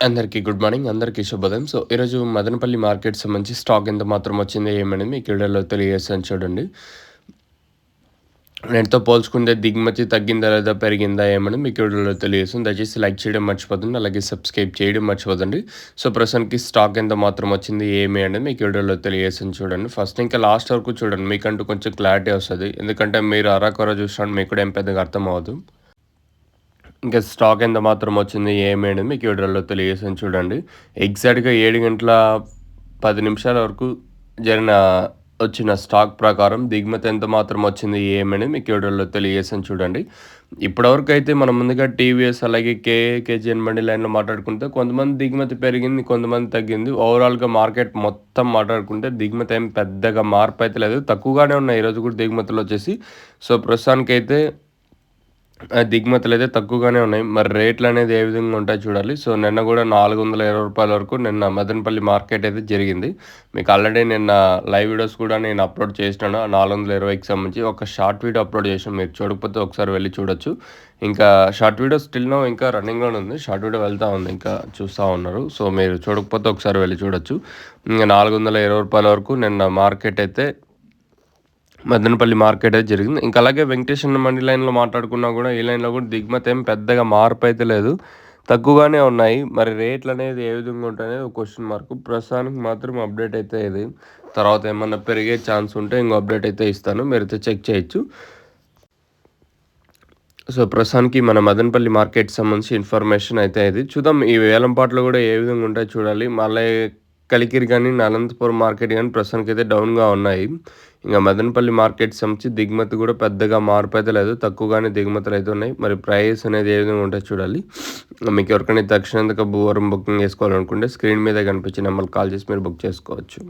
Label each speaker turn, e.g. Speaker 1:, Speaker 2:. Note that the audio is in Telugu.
Speaker 1: అందరికీ గుడ్ మార్నింగ్. అందరికీ శుభోదయం. సో, ఈరోజు మదనపల్లి మార్కెట్ సంబంధించి స్టాక్ ఎంత మాత్రం వచ్చింది ఏమనేది మీకు వీడియోలో తెలియజేస్తాను చూడండి. నేటితో పోల్చుకుంటే దిగుమతి తగ్గిందా లేదా పెరిగిందా ఏమనేది మీకు వీడియోలో తెలియజేస్తాను. దయచేసి లైక్ చేయడం మర్చిపోదండి. అలాగే సబ్స్క్రైబ్ చేయడం మర్చిపోదండి. సో, ప్రస్తుతానికి స్టాక్ ఎంత మాత్రం వచ్చింది ఏమి అనేది మీకు వీడియోలో తెలియజేస్తాను చూడండి. ఫస్ట్ ఇంకా లాస్ట్ వరకు చూడండి. మీకంటూ కొంచెం క్లారిటీ వస్తది. ఎందుకంటే మీరు అరాకొర చూసినప్పుడు మీకు కూడా ఏం పెద్దగా అర్థం అవ్వదు. ఇంకా స్టాక్ ఎంత మాత్రం వచ్చింది ఏమి అనేది మీకు వీడియోలో తెలియజేసాను చూడండి. ఎగ్జాక్ట్‌గా 7:10 వరకు జరిగిన వచ్చిన స్టాక్ ప్రకారం దిగుమతి ఎంత మాత్రం వచ్చింది ఏమనేది మీకు వీడియోలో తెలియజేసాను చూడండి. ఇప్పటివరకు అయితే మనం ముందుగా టీవీఎస్ అలాగే కేజీఎన్ బండి లైన్‌లో మాట్లాడుకుంటే కొంతమంది దిగుమతి పెరిగింది, కొంతమంది తగ్గింది. ఓవరాల్‌గా మార్కెట్ మొత్తం మాట్లాడుకుంటే దిగుమతి ఏం పెద్దగా మార్పు అయితే లేదు. తక్కువగానే ఉన్నాయి ఈరోజు కూడా దిగుమతులొచ్చేసి. సో, ప్రస్తుతానికైతే దిగుమతులైతే తక్కువగానే ఉన్నాయి. మరి రేట్లనేది ఏ విధంగా ఉంటాయో చూడాలి. సో, నిన్న గూడా రూ. 420 వరకు నిన్న మదనపల్లి మార్కెట్ అయితే జరిగింది. మీకు ఆల్రెడీ నిన్న లైవ్ వీడియోస్ కూడా నేను అప్‌లోడ్ చేసినాను. ఆ 420కి సంబంధించి ఒక షార్ట్ వీడియో అప్‌లోడ్ చేశాను. మీరు చూడకపోతే ఒకసారి వెళ్లి చూడొచ్చు. ఇంకా షార్ట్ వీడియో స్టిల్ నౌ ఇంకా రన్నింగ్‌లోనే ఉంది. షార్ట్ వీడియో వెళ్తా ఉంది. ఇంకా చూస్తా ఉన్నారు. సో, మీరు చూడకపోతే ఒకసారి వెళ్లి చూడొచ్చు. ఇంక రూ. 420 వరకు నిన్న మార్కెట్ అయితే మదనపల్లి మార్కెట్ అయితే జరిగింది. ఇంకా అలాగే వెంకటేశ్వర మండి లైన్‌లో మాట్లాడుకున్నా కూడా ఈ లైన్‌లో కూడా దిగుమతి ఏం పెద్దగా మార్పు అయితే లేదు. తక్కువగానే ఉన్నాయి. మరి రేట్లనేది ఏ విధంగా ఉంటాయనేది ఒక క్వెషన్ మార్క్. ప్రస్తుతానికి మాత్రం అప్డేట్ అయితే ఇది. తర్వాత ఏమన్నా పెరిగే ఛాన్స్ ఉంటే ఇంకో అప్డేట్ అయితే ఇస్తాను. మీరైతే చెక్ చేయొచ్చు. సో, ప్రస్తుతానికి మన మదనపల్లి మార్కెట్‌కి సంబంధించి ఇన్ఫర్మేషన్ అయితే ఇది. చూద్దాం ఈ వేలంపాట్లు కూడా ఏ విధంగా ఉంటాయో చూడాలి. మళ్ళీ కలికిరి గాని, అనంతపురం మార్కెట్ గాని ప్రస్తుతానికైతే డౌన్‌గా ఉన్నాయి. ఇంక మదనపల్లి మార్కెట్ సంబంధించి దిగుమతి కూడా పెద్దగా మార్పు అయితే లేదు. తక్కువగానే దిగుమతులైతే ఉన్నాయి. మరి ప్రైస్ అనేది ఏ విధంగా ఉంటదో చూడాలి. మీకు ఎవరికైనా తక్షణంగా బుకింగ్ చేసుకోవాలనుకుంటే స్క్రీన్ మీద కనిపించే నెంబర్‌కి కాల్ చేసి మీరు బుక్ చేసుకోవచ్చు.